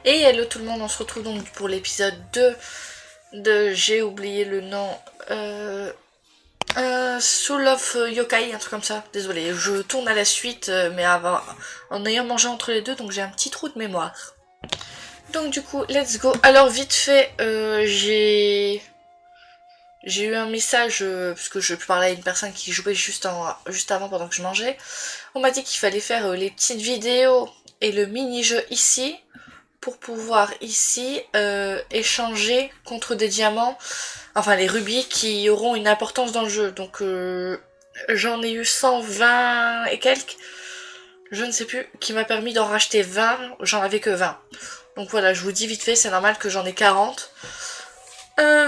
Et hello tout le monde, on se retrouve donc pour l'épisode 2 de j'ai oublié le nom Soul of Yokai, un truc comme ça. Désolée, je tourne à la suite mais en ayant mangé entre les deux, donc j'ai un petit trou de mémoire. Donc du coup, let's go. Alors vite fait, j'ai eu un message parce que je parlais à une personne qui jouait juste avant pendant que je mangeais. On m'a dit qu'il fallait faire les petites vidéos et le mini-jeu ici pour pouvoir ici échanger contre des diamants, enfin les rubis qui auront une importance dans le jeu. Donc j'en ai eu 120 et quelques, je ne sais plus, qui m'a permis d'en racheter 20, j'en avais que 20. Donc voilà, je vous dis vite fait, c'est normal que j'en ai 40.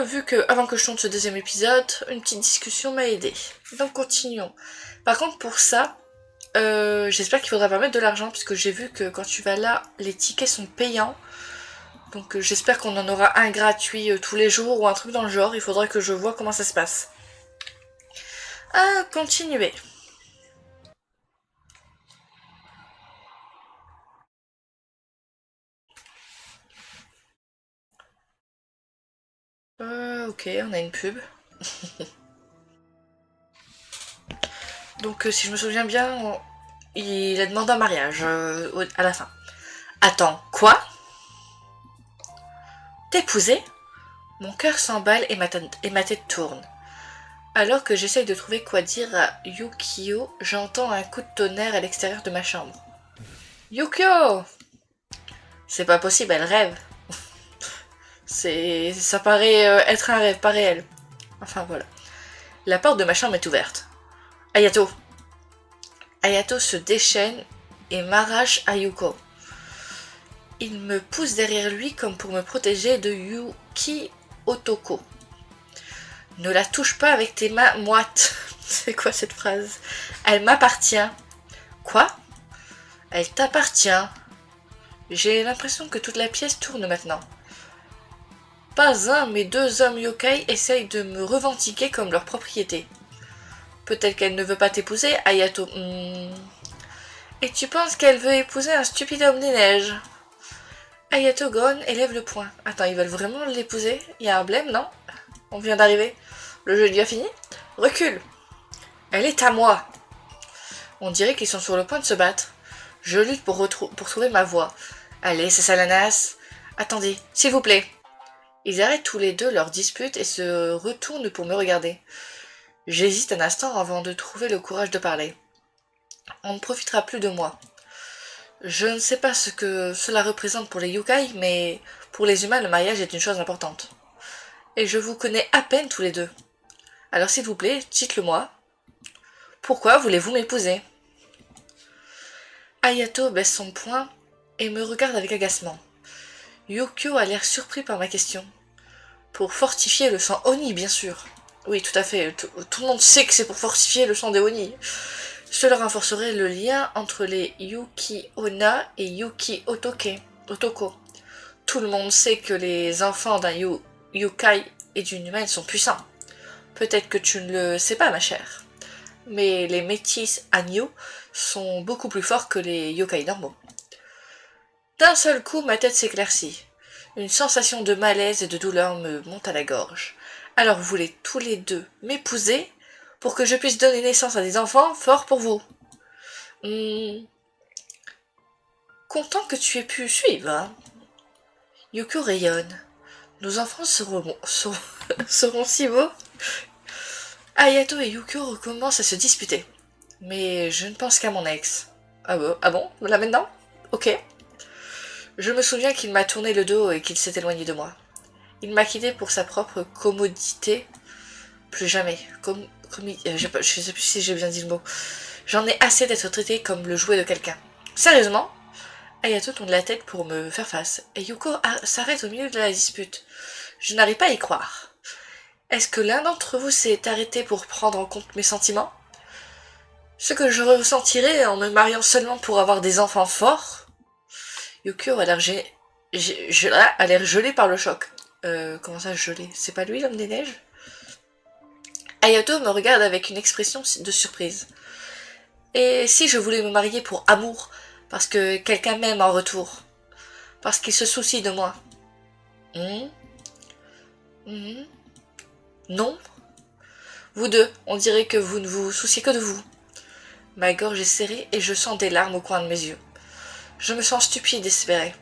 Vu que, avant que je tourne ce deuxième épisode, une petite discussion m'a aidé. Donc continuons. Par contre pour ça, j'espère qu'il faudra pas mettre de l'argent, puisque j'ai vu que quand tu vas là, les tickets sont payants. Donc j'espère qu'on en aura un gratuit tous les jours ou un truc dans le genre. Il faudra que je vois comment ça se passe. Continuer. Ok, on a une pub. Donc si je me souviens bien, il a demandé un mariage à la fin. Attends, quoi? T'épouser? Mon cœur s'emballe et ma tête tourne. Alors que j'essaye de trouver quoi dire à Yukio, j'entends un coup de tonnerre à l'extérieur de ma chambre. Yukio! C'est pas possible, elle rêve. Ça paraît être un rêve, pas réel. Enfin voilà. La porte de ma chambre est ouverte. Ayato. Ayato se déchaîne et m'arrache à Yuko. Il me pousse derrière lui comme pour me protéger de Yuki Otoko. Ne la touche pas avec tes mains moites. C'est quoi cette phrase? Elle m'appartient. Quoi? Elle t'appartient. J'ai l'impression que toute la pièce tourne maintenant. Pas un, mais deux hommes yokai essayent de me revendiquer comme leur propriété. Peut-être qu'elle ne veut pas t'épouser, Ayato. Et tu penses qu'elle veut épouser un stupide homme des neiges? Ayato grogne et lève le poing. Attends, ils veulent vraiment l'épouser? Il y a un blême, non? On vient d'arriver. Le jeu est déjà fini? Recule. Elle est à moi. On dirait qu'ils sont sur le point de se battre. Je lutte pour trouver ma voie. Allez, c'est ça la nasse. Attendez, s'il vous plaît. Ils arrêtent tous les deux leur dispute et se retournent pour me regarder. J'hésite un instant avant de trouver le courage de parler. On ne profitera plus de moi. Je ne sais pas ce que cela représente pour les yokai, mais pour les humains, le mariage est une chose importante. Et je vous connais à peine tous les deux. Alors s'il vous plaît, dites-le moi. Pourquoi voulez-vous m'épouser? Ayato baisse son poing et me regarde avec agacement. Yukio a l'air surpris par ma question. Pour fortifier le sang Oni, bien sûr. Oui, tout à fait. Tout le monde sait que c'est pour fortifier le sang des Oni. Cela renforcerait le lien entre les Yuki-onna et Yuki-Otoko. Tout le monde sait que les enfants d'un yokai et d'une humaine sont puissants. Peut-être que tu ne le sais pas, ma chère. Mais les métis Hanyu sont beaucoup plus forts que les yokai normaux. D'un seul coup, ma tête s'éclaircit. Une sensation de malaise et de douleur me monte à la gorge. Alors vous voulez tous les deux m'épouser pour que je puisse donner naissance à des enfants forts pour vous. Content que tu aies pu suivre, hein. Yuko rayonne. Nos enfants seront si beaux. Ayato et Yuko recommencent à se disputer. Mais je ne pense qu'à mon ex. Ah bon? Là maintenant? Ok. Je me souviens qu'il m'a tourné le dos et qu'il s'est éloigné de moi. Il m'a quitté pour sa propre commodité. Plus jamais. Je sais plus si j'ai bien dit le mot. J'en ai assez d'être traité comme le jouet de quelqu'un. Sérieusement? Ayato tourne la tête pour me faire face, et Yuko s'arrête au milieu de la dispute. Je n'arrive pas à y croire. Est-ce que l'un d'entre vous s'est arrêté pour prendre en compte mes sentiments? Ce que je ressentirais en me mariant seulement pour avoir des enfants forts? Yuko a l'air gelé par le choc. Comment ça gelé? C'est pas lui l'homme des neiges? Ayato me regarde avec une expression de surprise. Et si je voulais me marier pour amour, parce que quelqu'un m'aime en retour? Parce qu'il se soucie de moi. Hmm. Non. Vous deux, on dirait que vous ne vous souciez que de vous. Ma gorge est serrée et je sens des larmes au coin de mes yeux. Je me sens stupide et désespérée.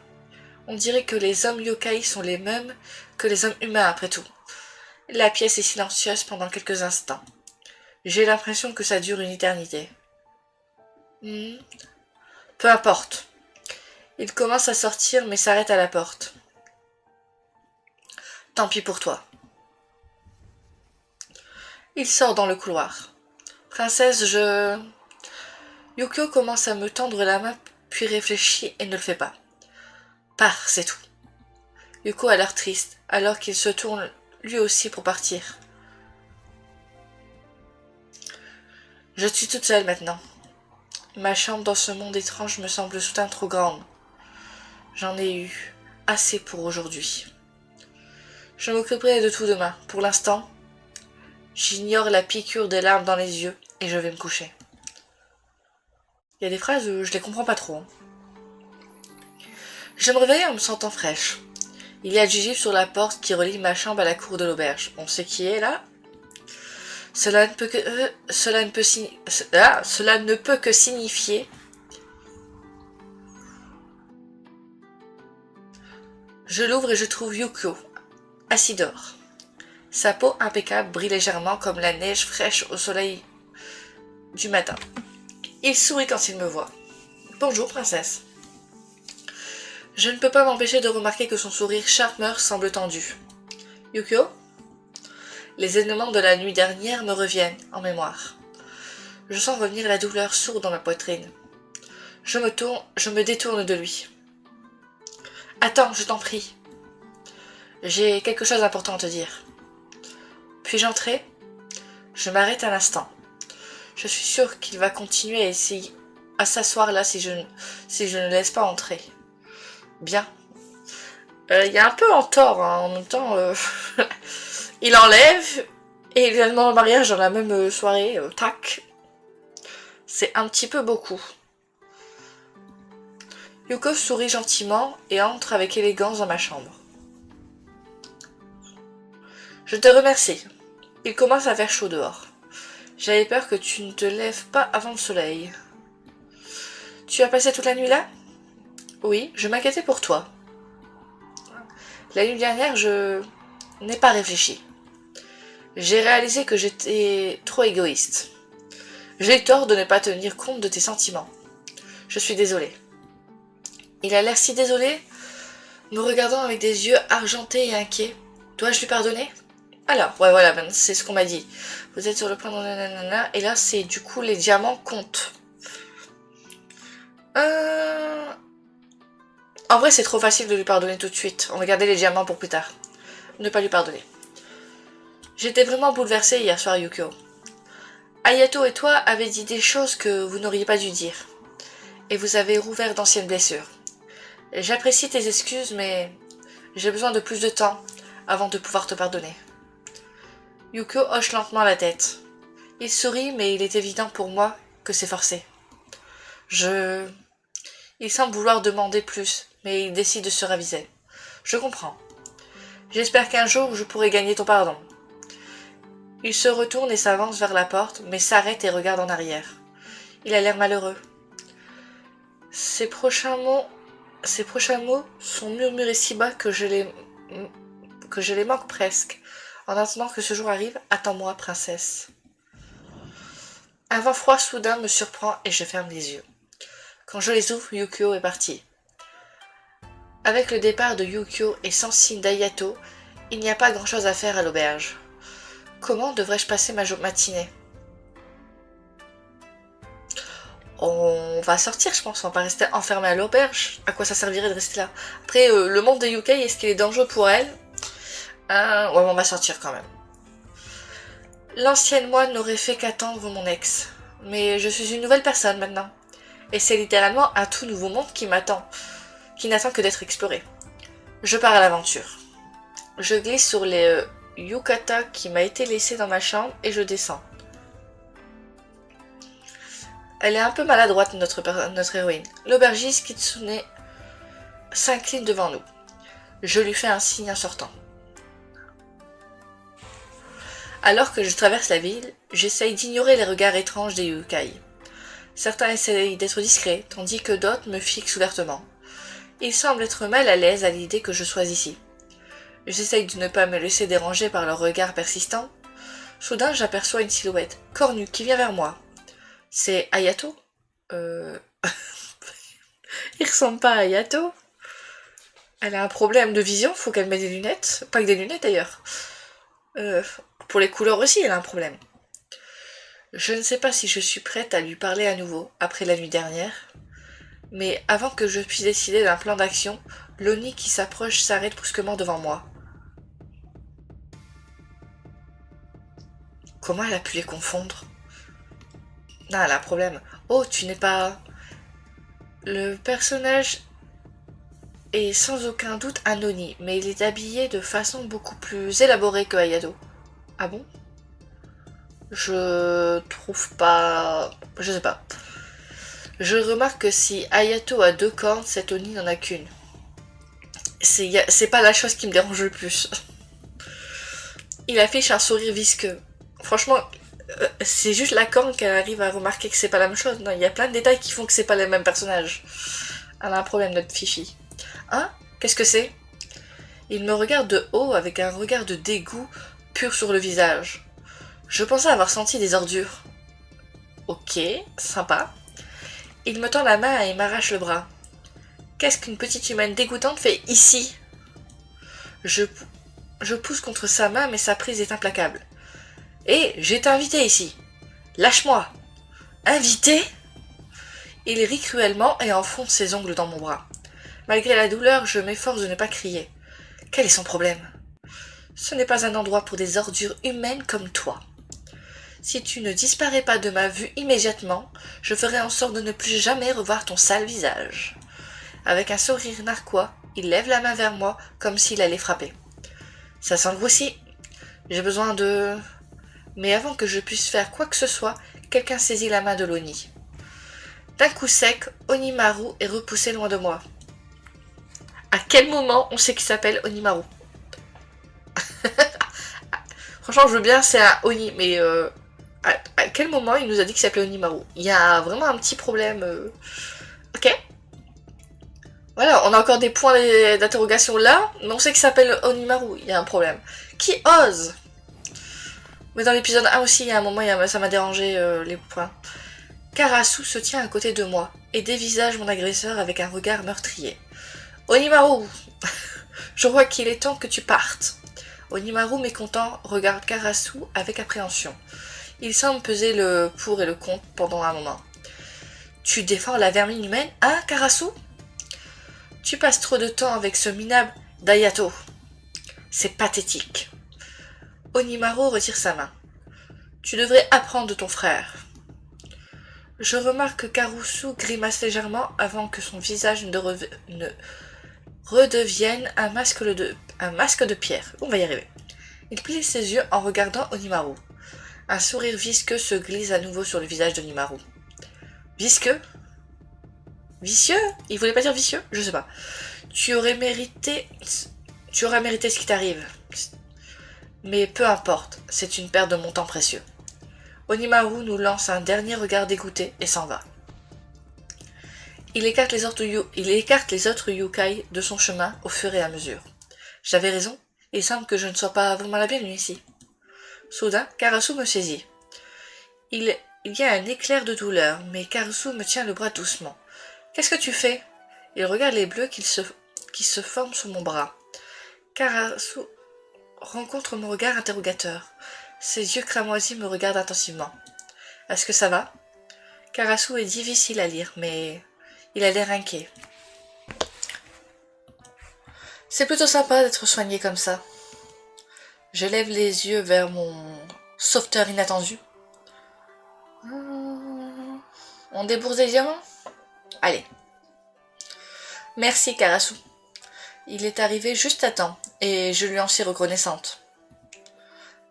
On dirait que les hommes yokai sont les mêmes que les hommes humains après tout. La pièce est silencieuse pendant quelques instants. J'ai l'impression que ça dure une éternité. Peu importe. Il commence à sortir mais s'arrête à la porte. Tant pis pour toi. Il sort dans le couloir. Princesse, Yukio commence à me tendre la main, puis réfléchit et ne le fait pas. Pars, c'est tout. Yuko a l'air triste, alors qu'il se tourne lui aussi pour partir. Je suis toute seule maintenant. Ma chambre dans ce monde étrange me semble soudain trop grande. J'en ai eu assez pour aujourd'hui. Je m'occuperai de tout demain. Pour l'instant, j'ignore la piqûre des larmes dans les yeux et je vais me coucher. Il y a des phrases, je les comprends pas trop. Je me réveille en me sentant fraîche. Il y a du givre sur la porte qui relie ma chambre à la cour de l'auberge. On sait qui est là. Cela ne peut que signifier. Je l'ouvre et je trouve Yukio, assis dehors. Sa peau impeccable brille légèrement comme la neige fraîche au soleil du matin. Il sourit quand il me voit. Bonjour, princesse. Je ne peux pas m'empêcher de remarquer que son sourire charmeur semble tendu. Yukio? Les événements de la nuit dernière me reviennent en mémoire. Je sens revenir la douleur sourde dans ma poitrine. Je me détourne de lui. Attends, je t'en prie. J'ai quelque chose d'important à te dire. Puis-je entrer? Je m'arrête un instant. Je suis sûre qu'il va continuer à essayer à s'asseoir là si je ne laisse pas entrer. Bien. Il y a un peu en tort, hein. En même temps, il enlève et il vient demande en mariage dans la même soirée. Tac. C'est un petit peu beaucoup. Yuko sourit gentiment et entre avec élégance dans ma chambre. Je te remercie. Il commence à faire chaud dehors. J'avais peur que tu ne te lèves pas avant le soleil. Tu as passé toute la nuit là? Oui, je m'inquiétais pour toi. La nuit dernière, je n'ai pas réfléchi. J'ai réalisé que j'étais trop égoïste. J'ai tort de ne pas tenir compte de tes sentiments. Je suis désolée. Il a l'air si désolé, me regardant avec des yeux argentés et inquiets. Dois-je lui pardonner? Alors, ouais, voilà, ben, c'est ce qu'on m'a dit. Vous êtes sur le point de nanana, et là, c'est du coup les diamants comptent. En vrai, c'est trop facile de lui pardonner tout de suite. On va garder les diamants pour plus tard. Ne pas lui pardonner. J'étais vraiment bouleversée hier soir, Yukio. Hayato et toi avez dit des choses que vous n'auriez pas dû dire. Et vous avez rouvert d'anciennes blessures. J'apprécie tes excuses, mais j'ai besoin de plus de temps avant de pouvoir te pardonner. Yukio hoche lentement la tête. Il sourit, mais il est évident pour moi que c'est forcé. Il semble vouloir demander plus, mais il décide de se raviser. Je comprends. J'espère qu'un jour je pourrai gagner ton pardon. Il se retourne et s'avance vers la porte, mais s'arrête et regarde en arrière. Il a l'air malheureux. Ses prochains mots sont murmurés si bas que je les manque presque. En attendant que ce jour arrive, attends-moi, princesse. Un vent froid soudain me surprend et je ferme les yeux. Quand je les ouvre, Yukio est parti. Avec le départ de Yukio et sans signe d'Hayato, il n'y a pas grand-chose à faire à l'auberge. Comment devrais-je passer ma matinée? On va sortir, je pense. On va pas rester enfermé à l'auberge. À quoi ça servirait de rester là? Après, le monde des UK, est-ce qu'il est dangereux pour elle? Ouais, on va sortir quand même. L'ancienne moi n'aurait fait qu'attendre mon ex. Mais je suis une nouvelle personne maintenant. Et c'est littéralement un tout nouveau monde qui m'attend. Qui n'attend que d'être exploré. Je pars à l'aventure. Je glisse sur les yukata qui m'a été laissé dans ma chambre et je descends. Elle est un peu maladroite, notre héroïne. L'aubergiste Kitsune s'incline devant nous. Je lui fais un signe en sortant. Alors que je traverse la ville, j'essaye d'ignorer les regards étranges des yokai. Certains essayent d'être discrets, tandis que d'autres me fixent ouvertement. Ils semblent être mal à l'aise à l'idée que je sois ici. J'essaye de ne pas me laisser déranger par leurs regards persistants. Soudain, j'aperçois une silhouette, cornue, qui vient vers moi. C'est Hayato Il ressemble pas à Hayato. Elle a un problème de vision, faut qu'elle mette des lunettes. Pas que des lunettes d'ailleurs. Pour les couleurs aussi, elle a un problème. Je ne sais pas si je suis prête à lui parler à nouveau, après la nuit dernière. Mais avant que je puisse décider d'un plan d'action, l'Oni qui s'approche s'arrête brusquement devant moi. Comment elle a pu les confondre? Non, elle a un problème. Oh, tu n'es pas... Le personnage est sans aucun doute un Oni, mais il est habillé de façon beaucoup plus élaborée que Hayato. Ah bon? Je trouve pas... Je sais pas. Je remarque que si Hayato a 2 cornes, cet Oni n'en a qu'une. C'est pas la chose qui me dérange le plus. Il affiche un sourire visqueux. Franchement, c'est juste la corne qu'elle arrive à remarquer que c'est pas la même chose. Non, il y a plein de détails qui font que c'est pas les mêmes personnages. Elle a un problème, notre Fifi. Hein? Qu'est-ce que c'est? Il me regarde de haut avec un regard de dégoût pur sur le visage. Je pensais avoir senti des ordures. Ok, sympa. Il me tend la main et m'arrache le bras. Qu'est-ce qu'une petite humaine dégoûtante fait ici? Je pousse contre sa main, mais sa prise est implacable. Hé, j'ai été invité ici. Lâche-moi. Invité? Il rit cruellement et enfonce ses ongles dans mon bras. Malgré la douleur, je m'efforce de ne pas crier. Quel est son problème? Ce n'est pas un endroit pour des ordures humaines comme toi. Si tu ne disparais pas de ma vue immédiatement, je ferai en sorte de ne plus jamais revoir ton sale visage. Avec un sourire narquois, il lève la main vers moi comme s'il allait frapper. Ça sent le voici. J'ai besoin de... Mais avant que je puisse faire quoi que ce soit, quelqu'un saisit la main de l'Oni. D'un coup sec, Onimaru est repoussé loin de moi. À quel moment on sait qu'il s'appelle Onimaru? Franchement, je veux bien, c'est un Oni, mais à quel moment il nous a dit qu'il s'appelait Onimaru? Il y a vraiment un petit problème. Ok. Voilà, on a encore des points d'interrogation là, mais on sait qu'il s'appelle Onimaru. Il y a un problème. Qui ose? Mais dans l'épisode 1 aussi, il y a un moment, ça m'a dérangé les points. Karasu se tient à côté de moi et dévisage mon agresseur avec un regard meurtrier. Onimaru, je crois qu'il est temps que tu partes. Onimaru, mécontent, regarde Karasu avec appréhension. Il semble peser le pour et le contre pendant un moment. Tu défends la vermine humaine, hein, Karasu? Tu passes trop de temps avec ce minable d'Hayato. C'est pathétique. Onimaru retire sa main. Tu devrais apprendre de ton frère. Je remarque que Karasu grimace légèrement avant que son visage ne redevienne un masque de pierre. On va y arriver. Il plie ses yeux en regardant Onimaru. Un sourire visqueux se glisse à nouveau sur le visage d'Onimaru. Visqueux? Vicieux? Il voulait pas dire vicieux? Je sais pas. Tu aurais mérité ce qui t'arrive. Mais peu importe, c'est une perte de mon temps précieux. Onimaru nous lance un dernier regard dégoûté et s'en va. Il écarte les autres yokai de son chemin au fur et à mesure. J'avais raison, il semble que je ne sois pas vraiment la bienvenue ici. Soudain, Karasu me saisit. Il y a un éclair de douleur, mais Karasu me tient le bras doucement. Qu'est-ce que tu fais? Il regarde les bleus qui se forment sur mon bras. Karasu rencontre mon regard interrogateur. Ses yeux cramoisis me regardent intensivement. Est-ce que ça va? Karasu est difficile à lire, mais il a l'air inquiet. C'est plutôt sympa d'être soigné comme ça. Je lève les yeux vers mon sauveteur inattendu. On débourse des diamants? Allez. Merci, Karasu. Il est arrivé juste à temps, et je lui en suis reconnaissante.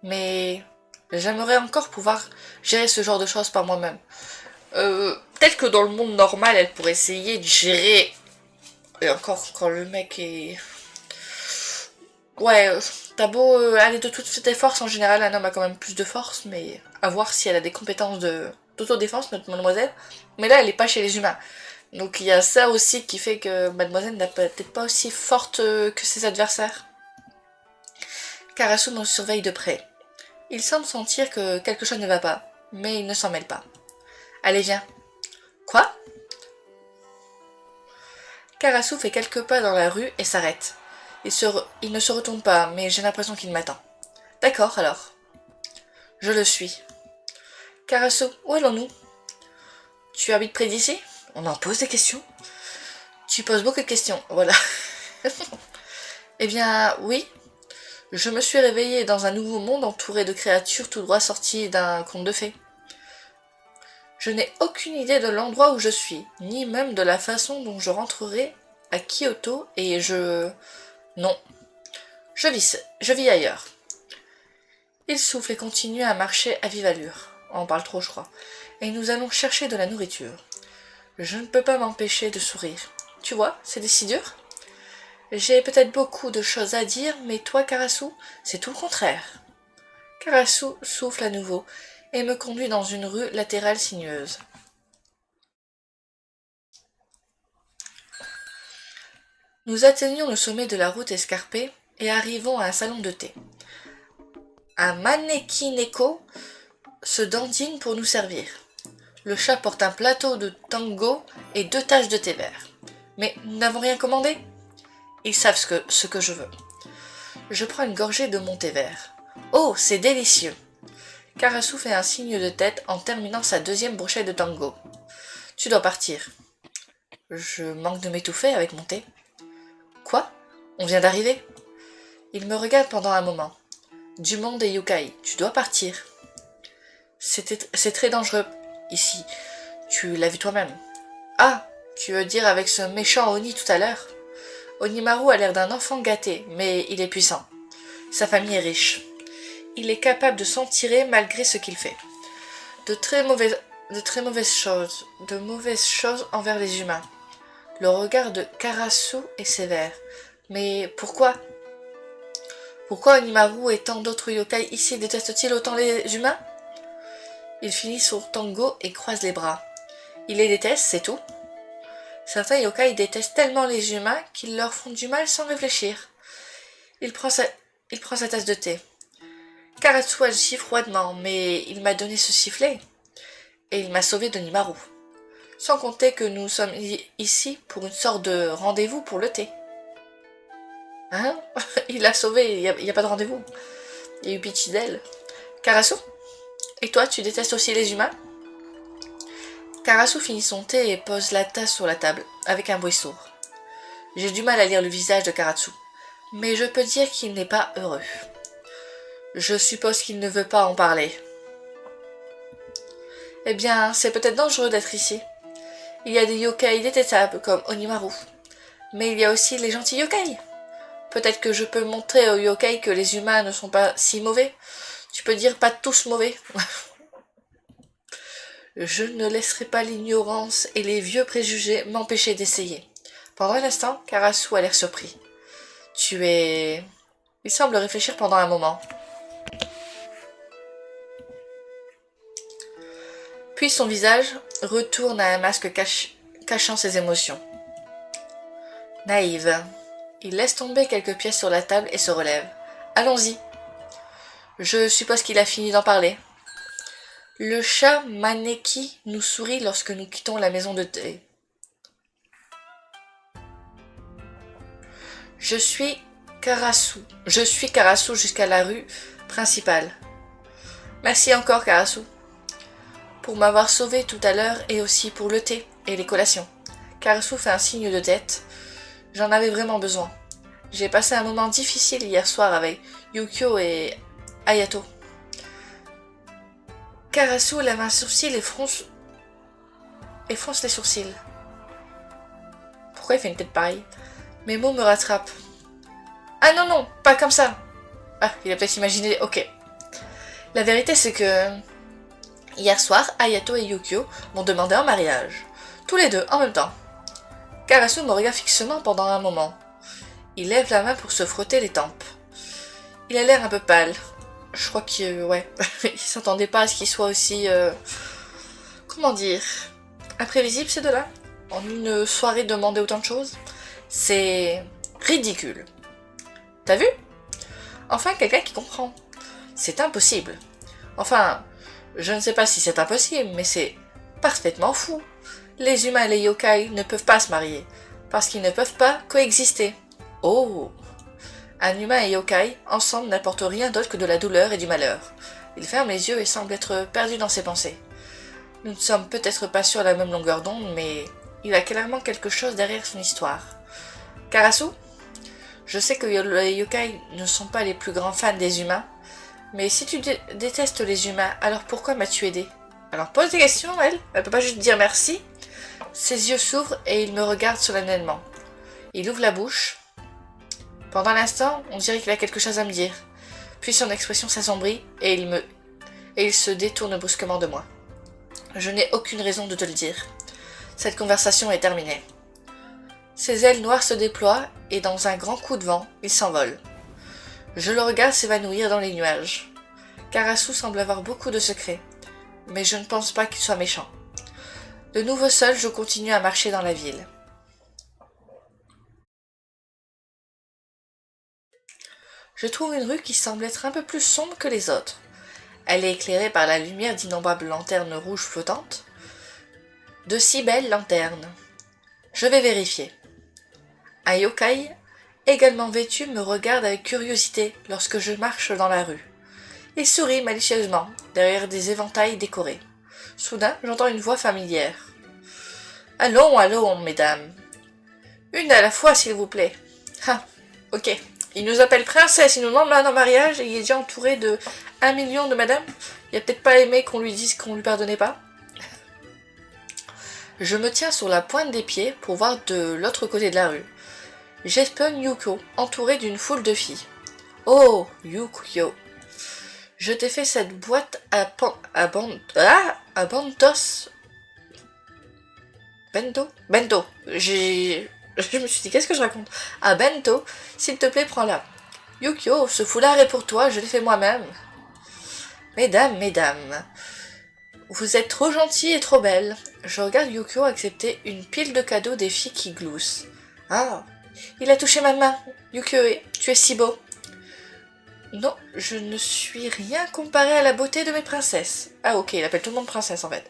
Mais j'aimerais encore pouvoir gérer ce genre de choses par moi-même. Peut-être que dans le monde normal, elle pourrait essayer de gérer Et encore, quand le mec est... Ouais, t'as beau aller de toutes tes forces, en général, un homme a quand même plus de force, mais à voir si elle a des compétences d'autodéfense, notre mademoiselle. Mais là, elle est pas chez les humains. Donc il y a ça aussi qui fait que mademoiselle n'est peut-être pas aussi forte que ses adversaires. Karasu me surveille de près. Il semble sentir que quelque chose ne va pas, mais il ne s'en mêle pas. Allez, viens. Quoi? Karasu fait quelques pas dans la rue et s'arrête. Il ne se retourne pas, mais j'ai l'impression qu'il m'attend. D'accord, alors. Je le suis. Karasu, où allons-nous? Tu habites près d'ici? On en pose des questions? Tu poses beaucoup de questions, voilà. Eh bien, oui. Je me suis réveillée dans un nouveau monde entouré de créatures tout droit sorties d'un conte de fées. Je n'ai aucune idée de l'endroit où je suis, ni même de la façon dont je rentrerai à Kyoto et je... Non. Je vis ailleurs. Il souffle et continue à marcher à vive allure. On parle trop, je crois. Et nous allons chercher de la nourriture. Je ne peux pas m'empêcher de sourire. Tu vois, c'est si dur. J'ai peut-être beaucoup de choses à dire, mais toi, Karasu, c'est tout le contraire. Karasu souffle à nouveau et me conduit dans une rue latérale sinueuse. Nous atteignons le sommet de la route escarpée et arrivons à un salon de thé. Un maneki-neko se dandine pour nous servir. Le chat porte un plateau de tango et 2 tasses de thé vert. Mais nous n'avons rien commandé. Ils savent ce que je veux. Je prends une gorgée de mon thé vert. Oh, c'est délicieux. Karasu fait un signe de tête en terminant sa 2e brochette de tango. Tu dois partir. Je manque de m'étouffer avec mon thé. Quoi? On vient d'arriver. Il me regarde pendant un moment. Du monde et yokai, tu dois partir. C'est très dangereux ici. Tu l'as vu toi-même. Ah, tu veux dire avec ce méchant Oni tout à l'heure? Onimaru a l'air d'un enfant gâté, mais il est puissant. Sa famille est riche. Il est capable de s'en tirer malgré ce qu'il fait. De très mauvaises choses envers les humains. Le regard de Karasu est sévère. Mais pourquoi? Pourquoi Onimaru et tant d'autres yokai ici détestent-ils autant les humains? Il finit son tango et croise les bras. Il les déteste, c'est tout. Certains yokai détestent tellement les humains qu'ils leur font du mal sans réfléchir. Il prend sa tasse de thé. Karasu agit froidement, mais il m'a donné ce sifflet. Et il m'a sauvé d'Onimaru. Sans compter que nous sommes ici pour une sorte de rendez-vous pour le thé. Hein? Il l'a sauvé, il n'y a pas de rendez-vous. Il y a eu pitié d'elle. Karasu? Et toi, tu détestes aussi les humains? Karasu finit son thé et pose la tasse sur la table, avec un bruit sourd. J'ai du mal à lire le visage de Karasu, mais je peux dire qu'il n'est pas heureux. Je suppose qu'il ne veut pas en parler. Eh bien, c'est peut-être dangereux d'être ici. Il y a des yokai détestables comme Onimaru, mais il y a aussi les gentils yokai. Peut-être que je peux montrer aux yokai que les humains ne sont pas si mauvais. Tu peux dire pas tous mauvais. Je ne laisserai pas l'ignorance et les vieux préjugés m'empêcher d'essayer. Pendant un instant, Karasu a l'air surpris. Tu es... Il semble réfléchir pendant un moment. Puis son visage retourne à un masque cachant ses émotions. Naïve. Il laisse tomber quelques pièces sur la table et se relève. Allons-y. Je suppose qu'il a fini d'en parler. Le chat Maneki nous sourit lorsque nous quittons la maison de thé. Je suis Karasu jusqu'à la rue principale. Merci encore, Karasu, pour m'avoir sauvé tout à l'heure et aussi pour le thé et les collations. Karasu fait un signe de tête. J'en avais vraiment besoin. J'ai passé un moment difficile hier soir avec Yukio et Hayato. Karasu lève un sourcil et fronce les sourcils. Pourquoi il fait une tête pareille? Mes mots me rattrapent. Ah non, non, pas comme ça. Ah, il a peut-être imaginé, ok. La vérité c'est que... Hier soir, Hayato et Yukio m'ont demandé en mariage. Tous les deux, en même temps. Karasu me regarde fixement pendant un moment. Il lève la main pour se frotter les tempes. Il a l'air un peu pâle. Je crois qu'il ouais, il s'attendait pas à ce qu'il soit aussi... comment dire, imprévisible ces deux-là. En une soirée demander autant de choses. C'est ridicule. T'as vu? Enfin, quelqu'un qui comprend. C'est impossible. Enfin, je ne sais pas si c'est impossible, mais c'est parfaitement fou. Les humains et les yokai ne peuvent pas se marier, parce qu'ils ne peuvent pas coexister. Oh! Un humain et yokai, ensemble, n'apportent rien d'autre que de la douleur et du malheur. Il ferme les yeux et semble être perdu dans ses pensées. Nous ne sommes peut-être pas sur la même longueur d'onde, mais il a clairement quelque chose derrière son histoire. Karasu? Je sais que les yokai ne sont pas les plus grands fans des humains, mais si tu détestes les humains, alors pourquoi m'as-tu aidé? Alors pose des questions, elle peut pas juste dire merci. Ses yeux s'ouvrent et il me regarde solennellement. Il ouvre la bouche. Pendant l'instant, on dirait qu'il a quelque chose à me dire. Puis son expression s'assombrit et il se détourne brusquement de moi. Je n'ai aucune raison de te le dire. Cette conversation est terminée. Ses ailes noires se déploient et dans un grand coup de vent, il s'envole. Je le regarde s'évanouir dans les nuages. Karasu semble avoir beaucoup de secrets, mais je ne pense pas qu'il soit méchant. De nouveau seul, je continue à marcher dans la ville. Je trouve une rue qui semble être un peu plus sombre que les autres. Elle est éclairée par la lumière d'innombrables lanternes rouges flottantes. De si belles lanternes. Je vais vérifier. Un yokai, également vêtu, me regarde avec curiosité lorsque je marche dans la rue. Il sourit malicieusement, derrière des éventails décorés. Soudain, j'entends une voix familière. « Allons, allons, mesdames. Une à la fois, s'il vous plaît. » Ah, ok. Il nous appelle princesse, il nous demande en mariage et il est déjà entouré de 1 million de madame. Il a peut-être pas aimé qu'on lui dise qu'on lui pardonnait pas. Je me tiens sur la pointe des pieds pour voir de l'autre côté de la rue. J'espionne Yuko, entourée d'une foule de filles. Oh, Yuko. Je t'ai fait cette boîte à Bantos. Bento. Je me suis dit, qu'est-ce que je raconte? À Bento, s'il te plaît, prends-la. Yukio, ce foulard est pour toi, je l'ai fait moi-même. Mesdames, vous êtes trop gentilles et trop belles. Je regarde Yukio accepter une pile de cadeaux des filles qui gloussent. Ah, il a touché ma main. Yukio, tu es si beau. Non, je ne suis rien comparé à la beauté de mes princesses. Ah ok, il appelle tout le monde princesse en fait.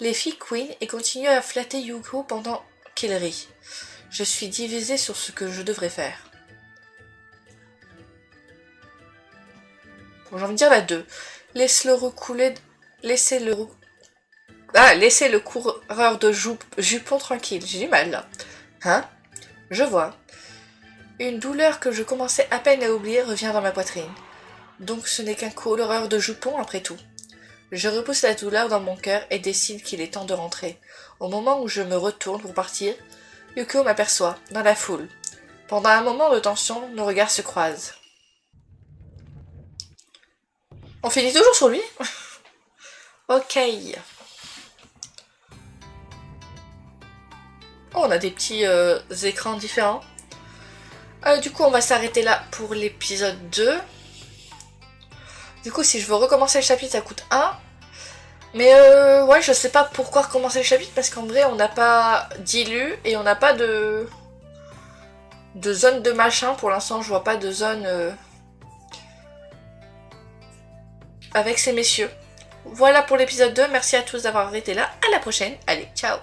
Les filles queen et continuent à flatter Yukio pendant qu'il rit. Je suis divisée sur ce que je devrais faire. Bon, j'ai envie de dire la 2. Laissez le coureur de jupon tranquille. J'ai du mal là. Hein? Je vois. Une douleur que je commençais à peine à oublier revient dans ma poitrine. Donc ce n'est qu'un coureur de jupon après tout. Je repousse la douleur dans mon cœur et décide qu'il est temps de rentrer. Au moment où je me retourne pour partir, Yuko m'aperçoit, dans la foule. Pendant un moment de tension, nos regards se croisent. On finit toujours sur lui? Ok. Oh, on a des petits écrans différents. Du coup, on va s'arrêter là pour l'épisode 2. Du coup, si je veux recommencer le chapitre, ça coûte 1. Mais ouais, je sais pas pourquoi recommencer le chapitre, parce qu'en vrai, on n'a pas d'illu et on n'a pas de zone de machin. Pour l'instant, je vois pas de zone avec ces messieurs. Voilà pour l'épisode 2. Merci à tous d'avoir été là. À la prochaine. Allez, ciao.